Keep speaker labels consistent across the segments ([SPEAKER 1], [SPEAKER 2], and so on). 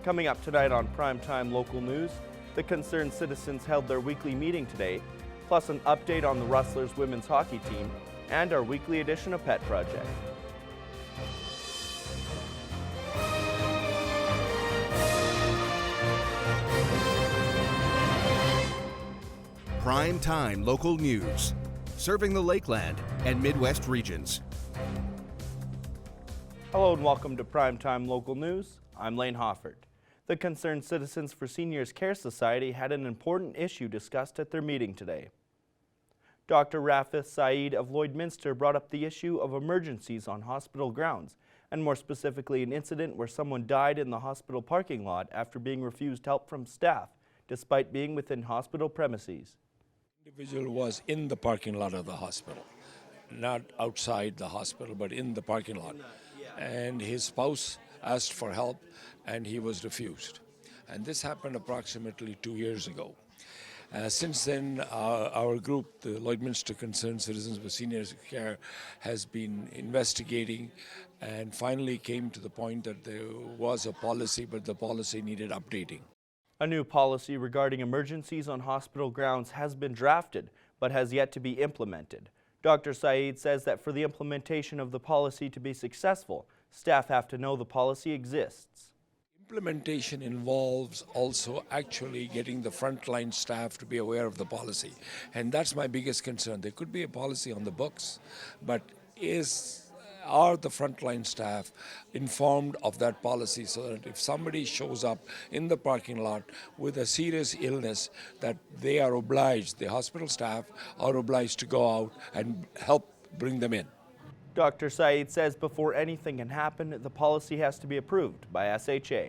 [SPEAKER 1] Coming up tonight on Primetime Local News, the concerned citizens held their weekly meeting today, plus an update on the Rustlers women's hockey team, and our weekly edition of Pet Project.
[SPEAKER 2] Primetime Local News, serving the Lakeland and Midwest regions.
[SPEAKER 1] Hello and welcome to Primetime Local News. I'm Lane Hoffert. The Concerned Citizens for Seniors Care Society had an important issue discussed at their meeting today. Dr. Rafith Saeed of Lloydminster brought up the issue of emergencies on hospital grounds, and more specifically an incident where someone died in the hospital parking lot after being refused help from staff, despite being within hospital premises.
[SPEAKER 3] The individual was in the parking lot of the hospital, not outside the hospital, but in the parking lot. And his spouse asked for help, and he was refused. And this happened approximately 2 years ago. Since then, our group, the Lloydminster Concerned Citizens for Seniors Care, has been investigating and finally came to the point that there was a policy, but the policy needed updating.
[SPEAKER 1] A new policy regarding emergencies on hospital grounds has been drafted, but has yet to be implemented. Dr. Saeed says that for the implementation of the policy to be successful, staff have to know the policy exists.
[SPEAKER 3] Implementation involves also actually getting the frontline staff to be aware of the policy. And that's my biggest concern. There could be a policy on the books, but are the frontline staff informed of that policy so that if somebody shows up in the parking lot with a serious illness, that they are obliged, the hospital staff are obliged to go out and help bring them in.
[SPEAKER 1] Dr. Saeed says before anything can happen, the policy has to be approved by SHA.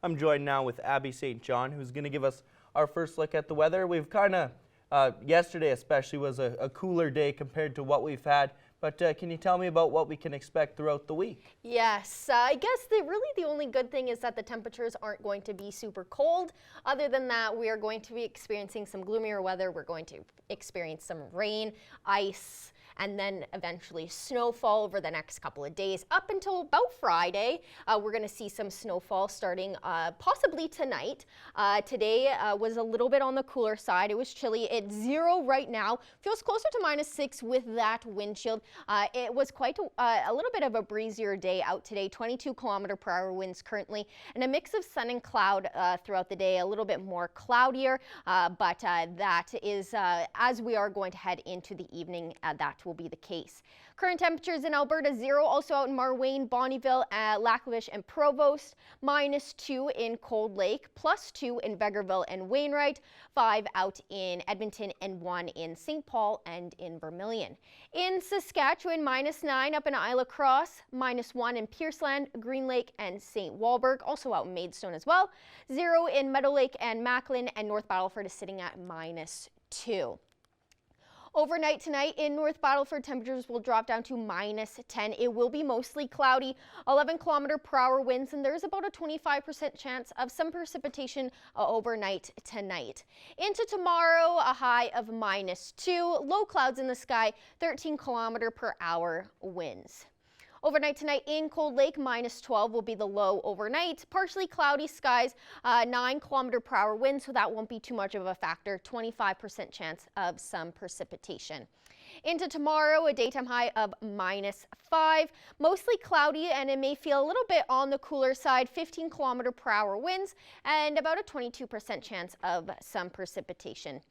[SPEAKER 1] I'm joined now with Abby St. John, who's going to give us our first look at the weather. We've kind of, yesterday especially was a cooler day compared to what we've had. But can you tell me about what we can expect throughout the week?
[SPEAKER 4] Yes, I guess really the only good thing is that the temperatures aren't going to be super cold. Other than that, we are going to be experiencing some gloomier weather. We're going to experience some rain, ice, and then eventually snowfall over the next couple of days. Up until about Friday, we're going to see some snowfall starting possibly tonight. Today was a little bit on the cooler side. It was chilly. It's 0 right now. Feels closer to -6 with that wind chill. It was quite a little bit of a breezier day out today. 22km/h winds currently, and a mix of sun and cloud throughout the day. A little bit more cloudier, but that is as we are going to head into the evening, that will be the case. Current temperatures in Alberta 0, also out in Marwayne, Bonnyville, Laklavish, and Provost. -2 in Cold Lake, +2 in Vegreville and Wainwright, 5 out in Edmonton, and 1 in St. Paul and in Vermilion. In Saskatchewan, -9 up in Isla Cross, -1 in Pierceland, Green Lake, and St. Walburg, also out in Maidstone as well. 0 in Meadow Lake and Macklin, and North Battleford is sitting at -2. Overnight tonight in North Battleford, temperatures will drop down to -10. It will be mostly cloudy, 11km/h winds, and there's about a 25% chance of some precipitation overnight tonight. Into tomorrow, a high of -2, low clouds in the sky, 13km/h winds. Overnight tonight in Cold Lake, -12 will be the low overnight. Partially cloudy skies, 9km/h winds, so that won't be too much of a factor. 25% chance of some precipitation. Into tomorrow, a daytime high of -5. Mostly cloudy, and it may feel a little bit on the cooler side. 15km/h winds, and about a 22% chance of some precipitation.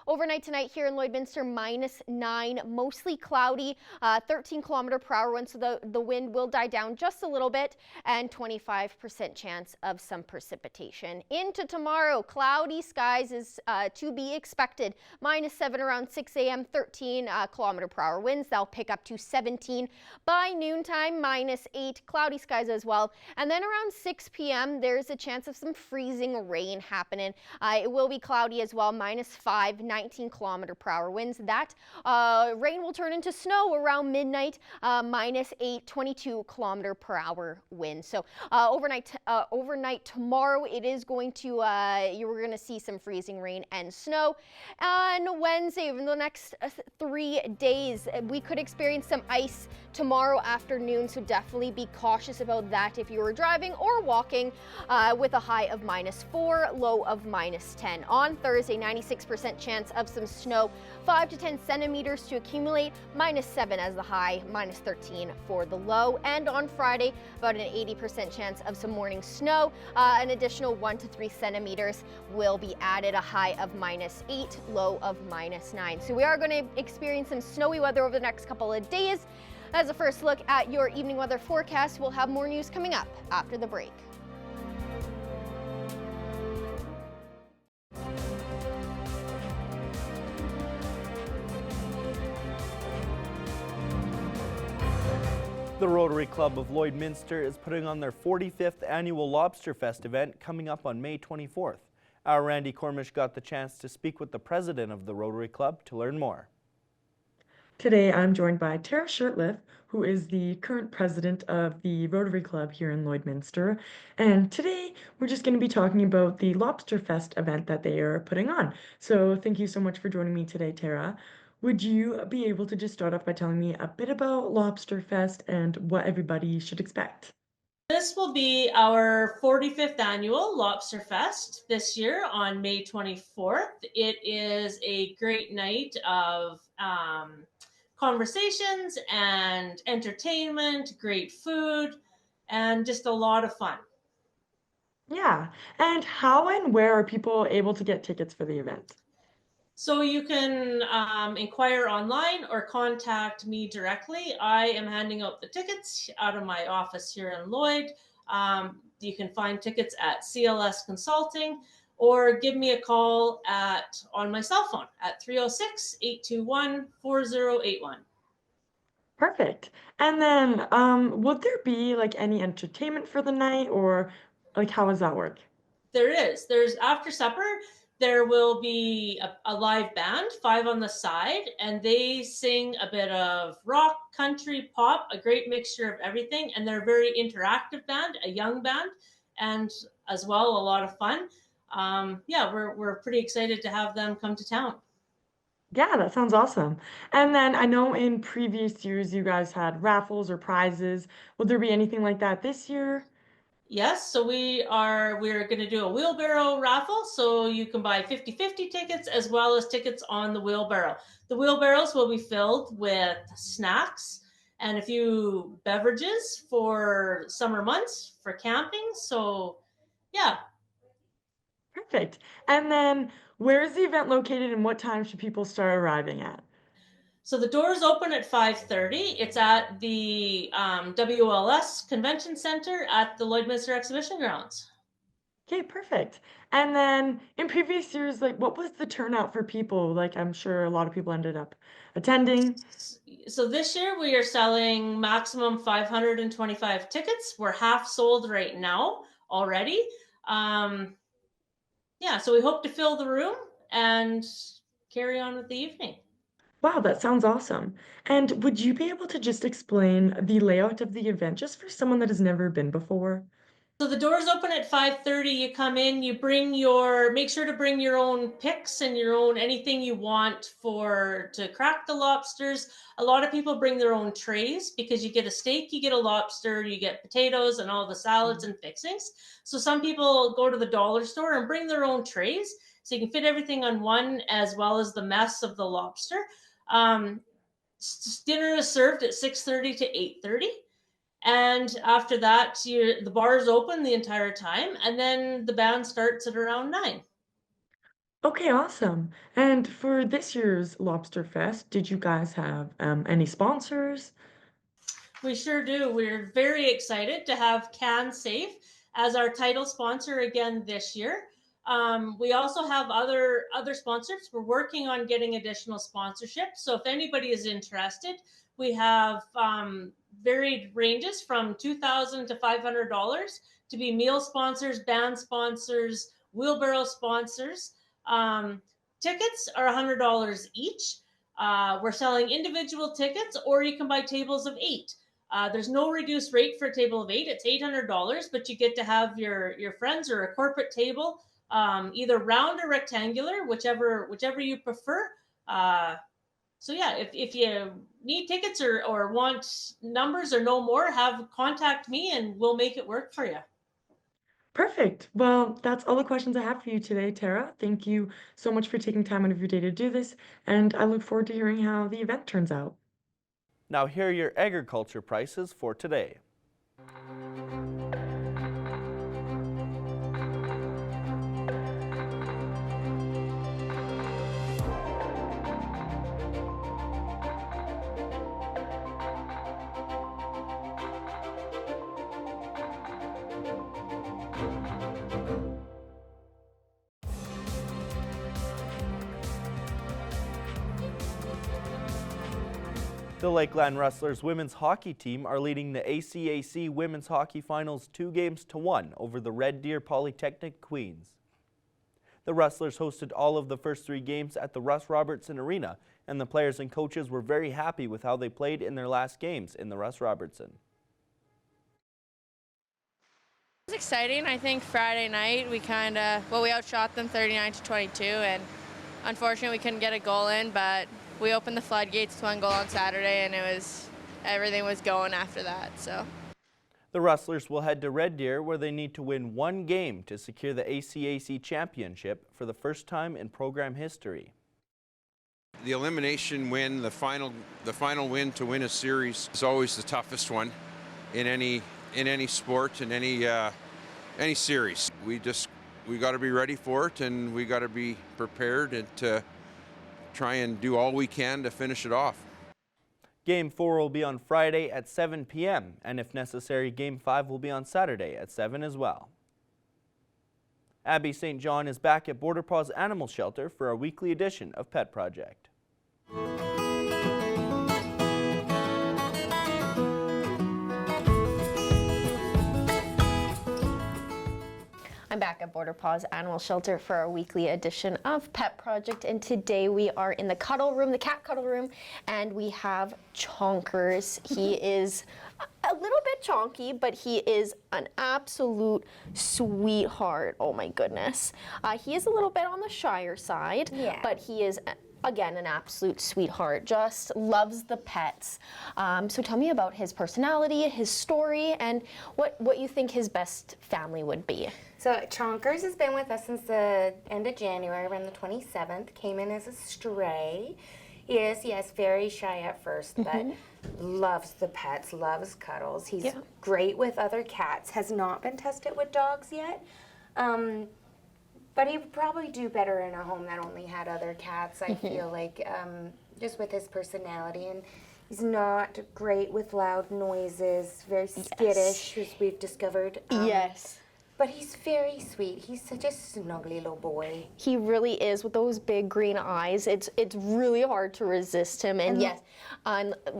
[SPEAKER 4] Overnight tonight here in Lloydminster, -9, mostly cloudy, 13km/h wind, so the wind will die down just a little bit, and 25% chance of some precipitation. Into tomorrow, cloudy skies is to be expected. -7 around 6 a.m., 13km/h winds. They'll pick up to 17 by noontime, -8, cloudy skies as well. And then around 6 p.m., there's a chance of some freezing rain happening. It will be cloudy as well, -5, 19 km/h winds. That rain will turn into snow around midnight, -8, 22 km/h wind. So overnight tomorrow, it is going to, you're going to see some freezing rain and snow. On Wednesday, in the next 3 days, we could experience some ice tomorrow afternoon, so definitely be cautious about that if you were driving or walking, with a high of -4, low of -10. On Thursday, 96% chance of some snow, 5 to 10 centimeters to accumulate, -7 as the high, -13 for the low. And on Friday, about an 80% chance of some morning snow, an additional 1 to 3 centimeters will be added, a high of -8, low of -9. So we are going to experience some snowy weather over the next couple of days. As a first look at your evening weather forecast, we'll have more news coming up after the break.
[SPEAKER 1] The Rotary Club of Lloydminster is putting on their 45th annual Lobster Fest event coming up on May 24th. Our Randy Cormish got the chance to speak with the president of the Rotary Club to learn more.
[SPEAKER 5] Today, I'm joined by Tara Shurtleff, who is the current president of the Rotary Club here in Lloydminster. And today, we're just going to be talking about the Lobster Fest event that they are putting on. So thank you so much for joining me today, Tara. Would you be able to just start off by telling me a bit about Lobster Fest and what everybody should expect?
[SPEAKER 6] This will be our 45th annual Lobster Fest this year on May 24th. It is a great night of conversations and entertainment, great food, and just a lot of fun.
[SPEAKER 5] Yeah. And how and where are people able to get tickets for the event?
[SPEAKER 6] So you can inquire online or contact me directly. I am handing out the tickets out of my office here in Lloyd. You can find tickets at CLS Consulting, or give me a call on my cell phone at 306-821-4081.
[SPEAKER 5] Perfect. And then, would there be like any entertainment for the night, or like how does that work?
[SPEAKER 6] There is. There's after supper. There will be a live band, 5 on the side, and they sing a bit of rock, country, pop, a great mixture of everything. And they're a very interactive band, a young band, and as well, a lot of fun. Yeah, we're pretty excited to have them come to town.
[SPEAKER 5] Yeah, that sounds awesome. And then I know in previous years you guys had raffles or prizes. Will there be anything like that this year?
[SPEAKER 6] Yes, so we're going to do a wheelbarrow raffle, so you can buy 50/50 tickets as well as tickets on the wheelbarrow. The wheelbarrows will be filled with snacks and a few beverages for summer months for camping. So, yeah.
[SPEAKER 5] Perfect. And then where is the event located and what time should people start arriving at?
[SPEAKER 6] So the doors open at 5:30. It's at the WLS Convention Center at the Lloydminster Exhibition Grounds.
[SPEAKER 5] Okay, perfect. And then in previous years, like what was the turnout for people? Like I'm sure a lot of people ended up attending.
[SPEAKER 6] So this year we are selling maximum 525 tickets. We're half sold right now already. Yeah, so we hope to fill the room and carry on with the evening.
[SPEAKER 5] Wow, that sounds awesome. And would you be able to just explain the layout of the event just for someone that has never been before?
[SPEAKER 6] So the doors open at 5:30. You come in, make sure to bring your own picks and your own anything you want to crack the lobsters. A lot of people bring their own trays because you get a steak, you get a lobster, you get potatoes and all the salads and fixings. So some people go to the dollar store and bring their own trays so you can fit everything on one as well as the mess of the lobster. Dinner is served at 6:30 to 8:30. And after that, the bar is open the entire time, and then the band starts at around 9.
[SPEAKER 5] Okay, awesome. And for this year's Lobster Fest, did you guys have any sponsors?
[SPEAKER 6] We sure do. We're very excited to have CanSafe as our title sponsor again this year. We also have other sponsors. We're working on getting additional sponsorship. So if anybody is interested, we have varied ranges from $2,000 to $500 to be meal sponsors, band sponsors, wheelbarrow sponsors. tickets are $100 each. We're selling individual tickets, or you can buy tables of 8. There's no reduced rate for a table of 8. It's $800, but you get to have your friends or a corporate table, either round or rectangular, whichever you prefer. So yeah, if you need tickets or want numbers or know more, contact me and we'll make it work for you.
[SPEAKER 5] Perfect. Well, that's all the questions I have for you today, Tara. Thank you so much for taking time out of your day to do this, and I look forward to hearing how the event turns out.
[SPEAKER 1] Now here are your agriculture prices for today. The Lakeland Rustlers women's hockey team are leading the ACAC Women's Hockey Finals 2-1 over the Red Deer Polytechnic Queens. The Rustlers hosted all of the first 3 games at the Russ Robertson Arena, and the players and coaches were very happy with how they played in their last games in the Russ Robertson.
[SPEAKER 7] It was exciting. I think Friday night we we outshot them 39-22, and unfortunately we couldn't get a goal in, but we opened the floodgates to 1 goal on Saturday, and everything was going after that. So
[SPEAKER 1] The Rustlers will head to Red Deer, where they need to win 1 game to secure the ACAC championship for the first time in program history.
[SPEAKER 8] The elimination win, the final win to win a series is always the toughest one in any sport, in any series. We got to be ready for it, and we got to be prepared and to try and do all we can to finish it off.
[SPEAKER 1] Game 4 will be on Friday at 7 p.m. and if necessary, Game 5 will be on Saturday at 7 as well. Abby St. John is back at Border Paws Animal Shelter for our weekly edition of Pet Project.
[SPEAKER 4] I'm back at Border Paws Animal Shelter for our weekly edition of Pet Project, and today we are in the cuddle room, the cat cuddle room, and we have Chonkers. He is a little bit chonky, but he is an absolute sweetheart. Oh my goodness. He is a little bit on the shyer side, but he is again, an absolute sweetheart, just loves the pets. So tell me about his personality, his story, and what you think his best family would be.
[SPEAKER 9] So Chonkers has been with us since the end of January, around the 27th, came in as a stray. He is, yes, very shy at first, but loves the pets, loves cuddles. He's great with other cats, has not been tested with dogs yet. But he would probably do better in a home that only had other cats, I feel like, just with his personality. And he's not great with loud noises, very skittish, as we've discovered. But he's very sweet. He's such a snuggly little boy.
[SPEAKER 4] He really is, with those big green eyes. It's really hard to resist him. And yes,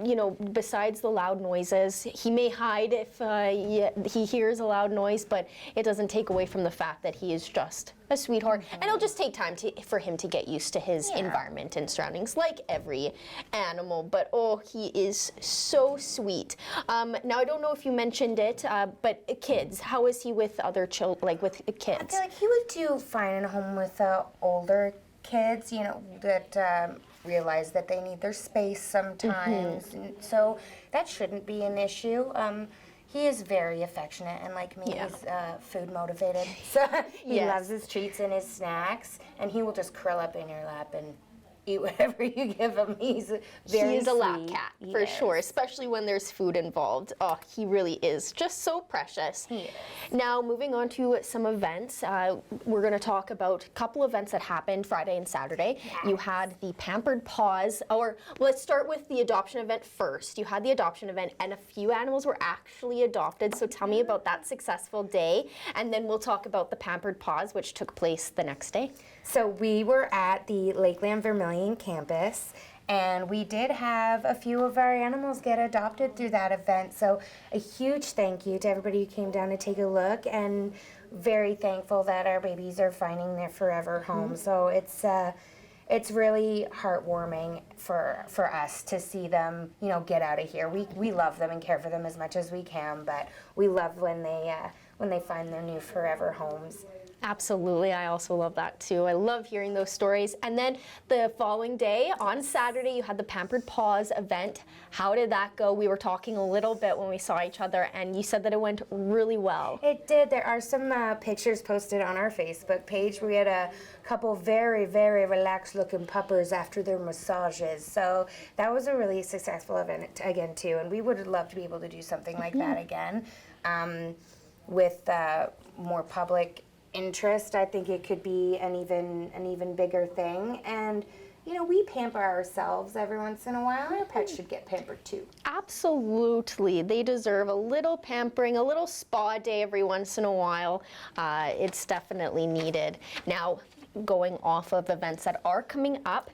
[SPEAKER 4] you know, besides the loud noises, he may hide if he hears a loud noise, but it doesn't take away from the fact that he is just a sweetheart. And it'll just take time for him to get used to his environment and surroundings, like every animal. But oh, he is so sweet. Now, I don't know if you mentioned it, but kids, how is he with other children, like with kids?
[SPEAKER 9] I feel like he would do fine in a home with older kids, you know, that realize that they need their space sometimes. And so that shouldn't be an issue. He is very affectionate, and like me, he's food motivated. So he loves his treats and his snacks, and he will just curl up in your lap and eat whatever you give him. He's very
[SPEAKER 4] He is a lap
[SPEAKER 9] sweet.
[SPEAKER 4] cat, for sure, especially when there's food involved. Oh, he really is just so precious.
[SPEAKER 9] He is.
[SPEAKER 4] Now, moving on to some events, we're going to talk about a couple events that happened Friday and Saturday. You had the Pampered Paws, or let's start with the adoption event first. You had the adoption event, and a few animals were actually adopted, so tell me about that successful day, and then we'll talk about the Pampered Paws, which took place the next day.
[SPEAKER 9] So we were at the Lakeland Vermilion campus, and we did have a few of our animals get adopted through that event. So a huge thank you to everybody who came down to take a look, and very thankful that our babies are finding their forever home. So it's it's really heartwarming for us to see them, you know, get out of here. We love them and care for them as much as we can, but we love when they find their new forever homes.
[SPEAKER 4] Absolutely, I also love that too. I love hearing those stories. And then the following day, on Saturday, you had the Pampered Paws event. How did that go? We were talking a little bit when we saw each other, and you said that it went really well.
[SPEAKER 9] It did. There are some pictures posted on our Facebook page. We had a couple very, very relaxed looking puppers after their massages. So that was a really successful event again too, and we would love to be able to do something like that again with more public interest. I think it could be an even bigger thing, and you know, we pamper ourselves every once in a while. Our pets should get pampered too.
[SPEAKER 4] Absolutely, they deserve a little pampering, a little spa day every once in a while. It's definitely needed. Now, going off of events that are coming up,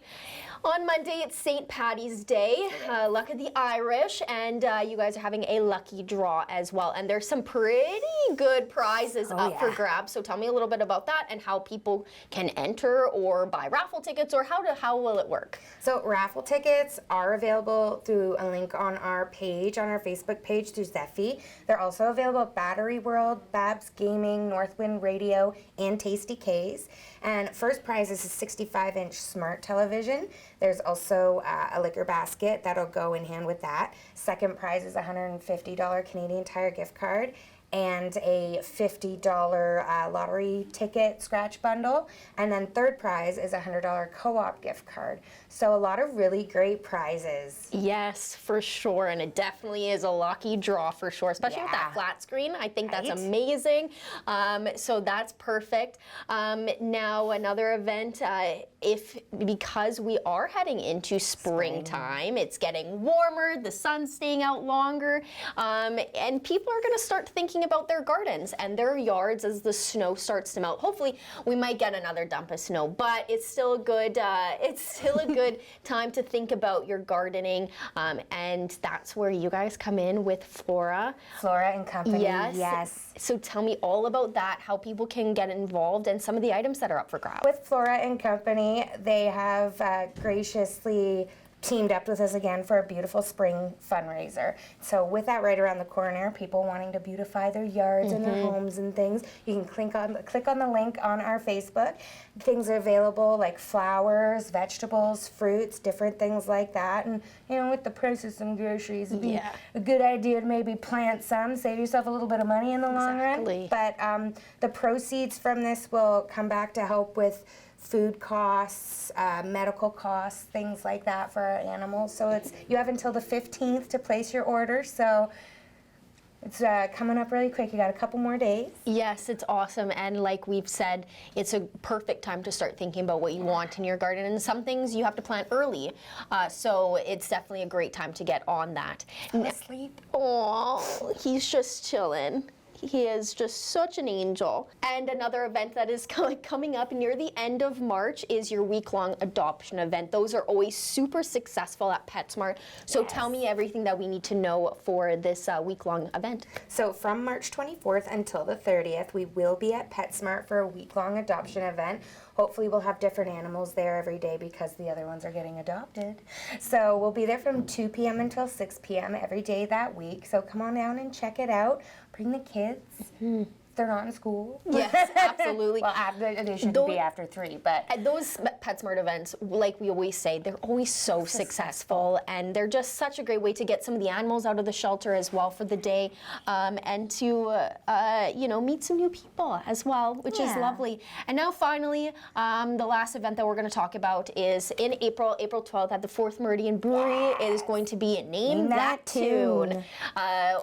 [SPEAKER 4] on Monday, it's St. Paddy's Day, Luck of the Irish, and you guys are having a lucky draw as well. And there's some pretty good prizes up for grabs. So tell me a little bit about that and how people can enter or buy raffle tickets, or how will it work?
[SPEAKER 9] So raffle tickets are available through a link on our page, on our Facebook page through Zeffy. They're also available at Battery World, Babs Gaming, Northwind Radio, and Tasty K's. And first prize is a 65-inch smart television. There's also a liquor basket that'll go in hand with that. Second prize is a $150 Canadian Tire gift card and a $50 lottery ticket scratch bundle. And then third prize is a $100 co-op gift card. So a lot of really great prizes.
[SPEAKER 4] Yes, for sure, and it definitely is a lucky draw for sure, especially with that flat screen. I think that's amazing. So that's perfect. Now another event, because we are heading into springtime, it's getting warmer, the sun's staying out longer, and people are going to start thinking about their gardens and their yards as the snow starts to melt. Hopefully, we might get another dump of snow, but it's still a good. Time to think about your gardening, and that's where you guys come in with Flora
[SPEAKER 9] and Company.
[SPEAKER 4] Yes. So tell me all about that, how people can get involved, and some of the items that are up for grabs.
[SPEAKER 9] With Flora and Company, they have graciously teamed up with us again for a beautiful spring fundraiser. So with that right around the corner, people wanting to beautify their yards and their homes and things, you can click on the link on our Facebook. Things are available like flowers, vegetables, fruits, different things like that. And you know, with the price of some groceries, it'd be a good idea to maybe plant some, save yourself a little bit of money in the long run. But the proceeds from this will come back to help with food costs, medical costs, things like that for our animals. So you have until the 15th to place your order. So it's coming up really quick. You got a couple more days.
[SPEAKER 4] Yes, it's awesome. And like we've said, it's a perfect time to start thinking about what you want in your garden. And some things you have to plant early. So it's definitely a great time to get on that.
[SPEAKER 9] Fall asleep.
[SPEAKER 4] Oh, he's just chilling. He is just such an angel. And another event that is coming up near the end of March is your week-long adoption event. Those are always super successful at PetSmart. So tell me everything that we need to know for this week-long event.
[SPEAKER 9] So from March 24th until the 30th, we will be at PetSmart for a week-long adoption event. Hopefully we'll have different animals there every day because the other ones are getting adopted. So we'll be there from 2 p.m. until 6 p.m. every day that week. So come on down and check it out. Bring the kids. They're not in school.
[SPEAKER 4] Yes, absolutely.
[SPEAKER 9] Well, they shouldn't be after 3, but
[SPEAKER 4] at those PetSmart events, like we always say, they're always so successful, and they're just such a great way to get some of the animals out of the shelter as well for the day, and to meet some new people as well, which is lovely. And now finally, the last event that we're going to talk about is in April 12th at the Fourth Meridian Brewery. It is going to be Name That Tune.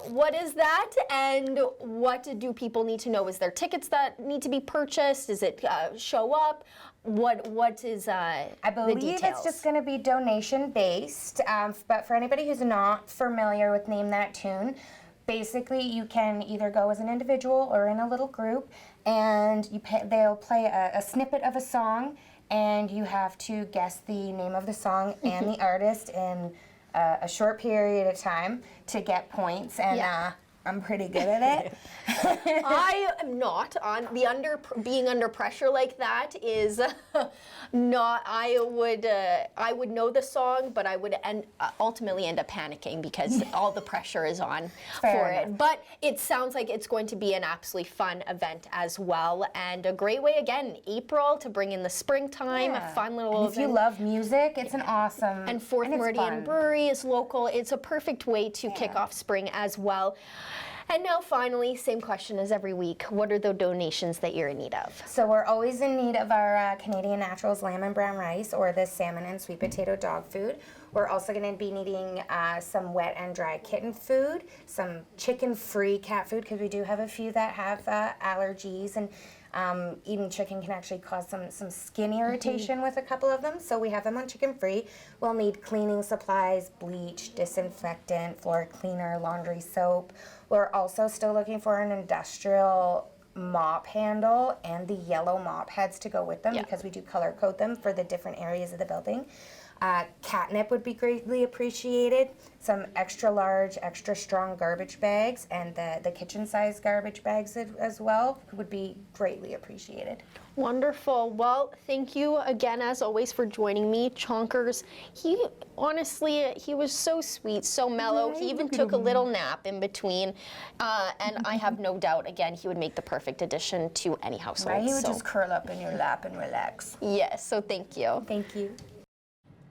[SPEAKER 4] What is that, and what do people need to know? Is there tickets that need to be purchased? Is it show up? What is
[SPEAKER 9] I believe it's just going to be donation based. But for anybody who's not familiar with Name That Tune, basically you can either go as an individual or in a little group, and they'll play a snippet of a song, and you have to guess the name of the song and the artist in a short period of time to get points. And I'm pretty good at it.
[SPEAKER 4] I am not on the being under pressure like that is not. I would know the song, but I would ultimately end up panicking because all the pressure is on for it. But it sounds like it's going to be an absolutely fun event as well, and a great way again, April, to bring in the springtime, a fun little
[SPEAKER 9] And if you love music, it's an awesome
[SPEAKER 4] and Fourth
[SPEAKER 9] it's
[SPEAKER 4] Meridian
[SPEAKER 9] fun.
[SPEAKER 4] Brewery is local. It's a perfect way to kick off spring as well. And now finally, same question as every week. What are the donations that you're in need of?
[SPEAKER 9] So we're always in need of our Canadian Naturals lamb and brown rice or the salmon and sweet potato dog food. We're also going to be needing some wet and dry kitten food, some chicken-free cat food, because we do have a few that have allergies, and eating chicken can actually cause some skin irritation with a couple of them, so we have them on chicken-free. We'll need cleaning supplies, bleach, disinfectant, floor cleaner, laundry soap. We're also still looking for an industrial mop handle and the yellow mop heads to go with them because we do color code them for the different areas of the building. Catnip would be greatly appreciated. Some extra large, extra strong garbage bags, and the kitchen size garbage bags as well would be greatly appreciated.
[SPEAKER 4] Wonderful. Well, thank you again, as always, for joining me. Chonkers, he was so sweet, so mellow. He even took a little nap in between. And I have no doubt, again, he would make the perfect addition to any household.
[SPEAKER 9] Right? He would just curl up in your lap and relax.
[SPEAKER 4] Yes, so thank you.
[SPEAKER 9] Thank you.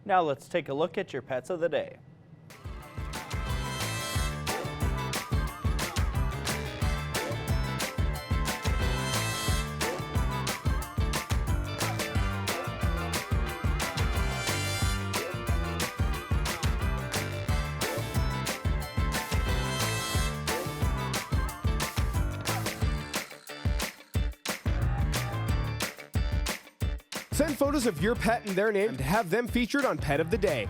[SPEAKER 1] Now let's take a look at your pets of the day.
[SPEAKER 10] Send photos of your pet and their name to have them featured on Pet of the Day.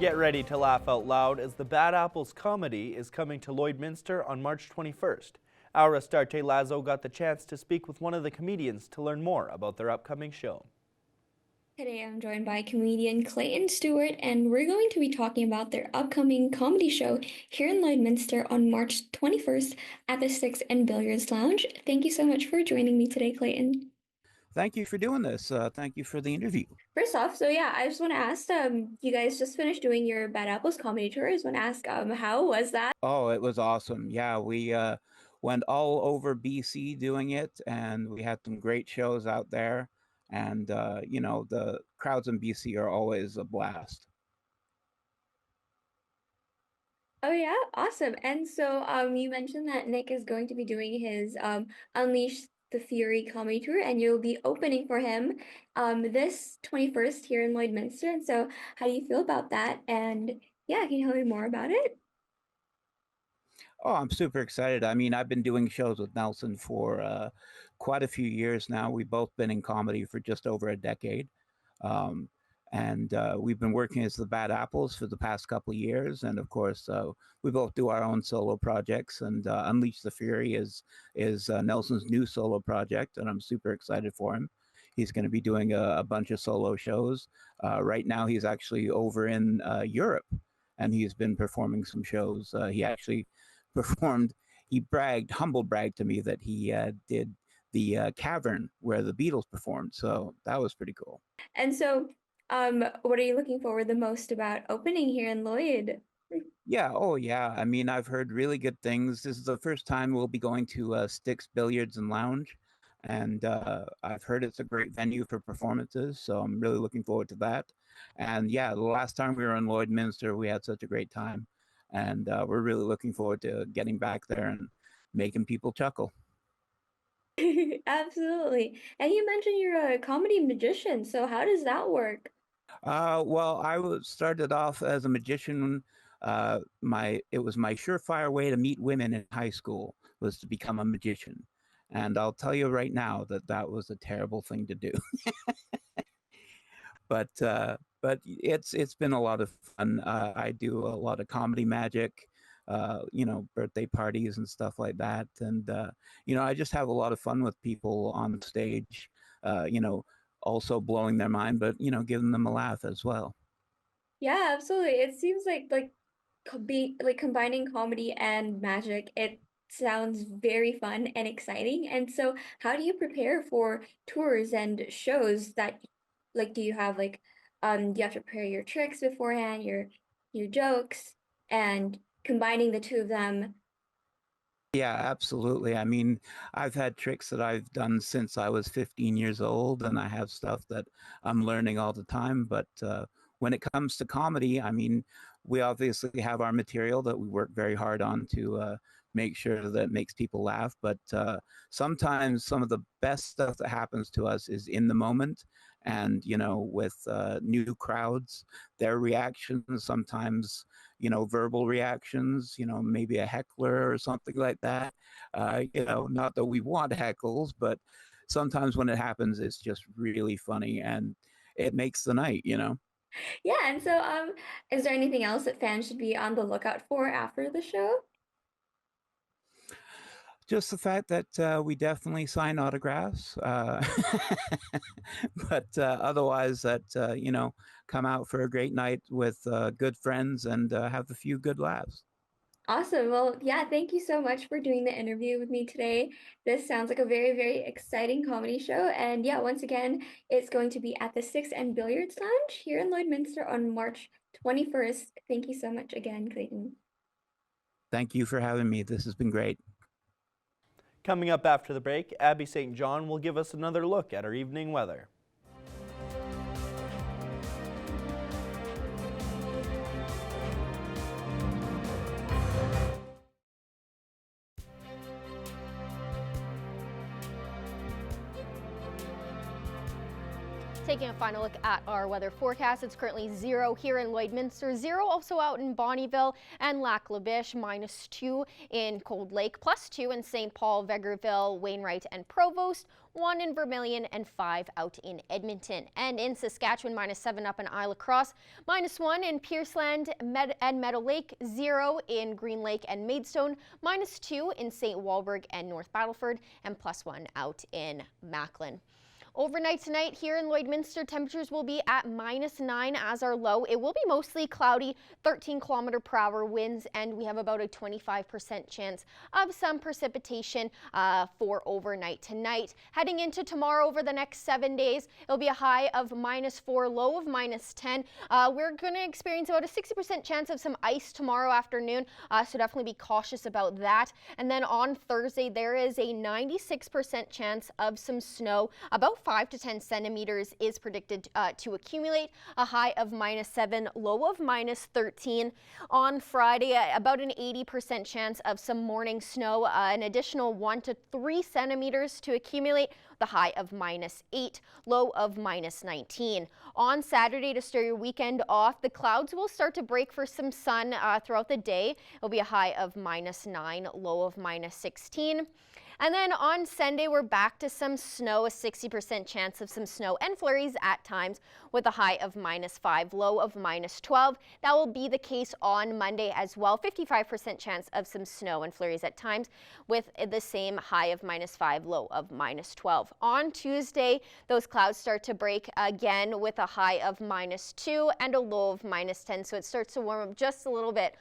[SPEAKER 1] Get ready to laugh out loud as the Bad Apples comedy is coming to Lloydminster on March 21st. Our Astarte Lazo got the chance to speak with one of the comedians to learn more about their upcoming show.
[SPEAKER 11] Today I'm joined by comedian Clayton Stewart, and we're going to be talking about their upcoming comedy show here in Lloydminster on March 21st at the Six and Billiards Lounge. Thank you so much for joining me today, Clayton.
[SPEAKER 12] Thank you for doing this. Thank you for the interview.
[SPEAKER 11] First off, so yeah, I just want to ask, you guys just finished doing your Bad Apples comedy tour. I just want to ask, how was that?
[SPEAKER 12] Oh, it was awesome. Yeah, we went all over BC doing it, and we had some great shows out there. And, you know, the crowds in BC are always a blast.
[SPEAKER 11] Oh yeah, awesome. And so you mentioned that Nick is going to be doing his Unleash the Fury comedy tour, and you'll be opening for him this 21st here in Lloydminster. And so how do you feel about that? And yeah, can you tell me more about it?
[SPEAKER 12] Oh, I'm super excited. I mean, I've been doing shows with Nelson for quite a few years now. We've both been in comedy for just over a decade. And we've been working as the Bad Apples for the past couple of years. And of course, we both do our own solo projects. And Unleash the Fury is Nelson's new solo project. And I'm super excited for him. He's going to be doing a bunch of solo shows. Right now, he's actually over in Europe. And he's been performing some shows. He actually performed, humble bragged to me that he did the cavern where the Beatles performed. So that was pretty cool.
[SPEAKER 11] And so what are you looking forward the most about opening here in Lloyd?
[SPEAKER 12] Yeah, oh yeah. I mean, I've heard really good things. This is the first time we'll be going to Sticks Billiards and Lounge. And I've heard it's a great venue for performances. So I'm really looking forward to that. And yeah, the last time we were in Lloydminster, we had such a great time. And we're really looking forward to getting back there and making people chuckle.
[SPEAKER 11] Absolutely. And you mentioned you're a comedy magician. So how does that work?
[SPEAKER 12] Well, started off as a magician. It was my surefire way to meet women in high school was to become a magician. And I'll tell you right now that was a terrible thing to do. But it's been a lot of fun. I do a lot of comedy magic. birthday parties and stuff like that. And, I just have a lot of fun with people on stage, also blowing their mind, but, giving them a laugh as well.
[SPEAKER 11] Yeah, absolutely. It seems like combining comedy and magic. It sounds very fun and exciting. And so, how do you prepare for tours and shows that, do you have do you have to prepare your tricks beforehand, your jokes, and combining the two of them?
[SPEAKER 12] Yeah, absolutely. I mean, I've had tricks that I've done since I was 15 years old, and I have stuff that I'm learning all the time. But when it comes to comedy, I mean, we obviously have our material that we work very hard on to make sure that it makes people laugh. But sometimes some of the best stuff that happens to us is in the moment. And, with new crowds, their reactions, sometimes, verbal reactions, maybe a heckler or something like that. Not that we want heckles, but sometimes when it happens, it's just really funny and it makes the night.
[SPEAKER 11] Yeah, and so is there anything else that fans should be on the lookout for after the show?
[SPEAKER 12] Just the fact that we definitely sign autographs, but otherwise that, come out for a great night with good friends and have a few good laughs.
[SPEAKER 11] Awesome. Well, yeah, thank you so much for doing the interview with me today. This sounds like a very, very exciting comedy show. And yeah, once again, it's going to be at the Six and Billiards Lounge here in Lloydminster on March 21st. Thank you so much again, Clayton.
[SPEAKER 12] Thank you for having me. This has been great.
[SPEAKER 1] Coming up after the break, Abby St. John will give us another look at our evening weather.
[SPEAKER 4] Taking a final look at our weather forecast, it's currently 0 here in Lloydminster, 0 also out in Bonnyville and Lac La Biche, -2 in Cold Lake, +2 in St. Paul, Vegreville, Wainwright and Provost, 1 in Vermilion and 5 out in Edmonton. And in Saskatchewan, -7 up in Isle of Cross, -1 in Pierceland and Meadow Lake, 0 in Green Lake and Maidstone, -2 in St. Walburg and North Battleford, and +1 out in Macklin. Overnight tonight here in Lloydminster, temperatures will be at -9 as our low. It will be mostly cloudy, 13 km/h winds, and we have about a 25% chance of some precipitation for overnight tonight. Heading into tomorrow, over the next 7 days, it'll be a high of -4, low of -10. We're going to experience about a 60% chance of some ice tomorrow afternoon, so definitely be cautious about that. And then on Thursday, there is a 96% chance of some snow, about 5 to 10 centimeters is predicted to accumulate, a high of -7, low of -13. On Friday, about an 80% chance of some morning snow, an additional 1 to 3 centimeters to accumulate, the high of -8, low of -19. On Saturday, to start your weekend off, the clouds will start to break for some sun throughout the day. It'll be a high of -9, low of -16. And then on Sunday, we're back to some snow, a 60% chance of some snow and flurries at times with a high of -5, low of -12. That will be the case on Monday as well. 55% chance of some snow and flurries at times with the same high of -5, low of -12. On Tuesday, those clouds start to break again with a high of -2 and a low of -10. So it starts to warm up just a little bit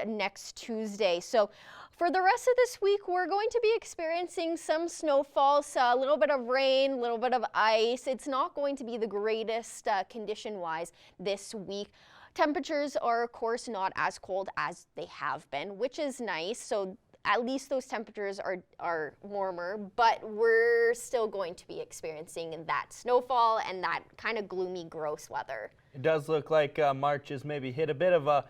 [SPEAKER 4] next Tuesday. So for the rest of this week, we're going to be experiencing some snowfalls, a little bit of rain, a little bit of ice. It's not going to be the greatest condition-wise this week. Temperatures are, of course, not as cold as they have been, which is nice. So at least those temperatures are warmer, but we're still going to be experiencing that snowfall and that kind of gloomy, gross weather.
[SPEAKER 1] It does look like March has maybe hit a bit of a,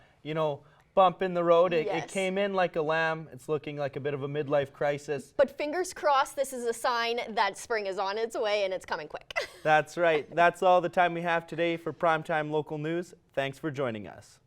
[SPEAKER 1] bump in the road. It came in like a lamb. It's looking like a bit of a midlife crisis.
[SPEAKER 4] But fingers crossed, this is a sign that spring is on its way and it's coming quick.
[SPEAKER 1] That's right. That's all the time we have today for Primetime Local News. Thanks for joining us.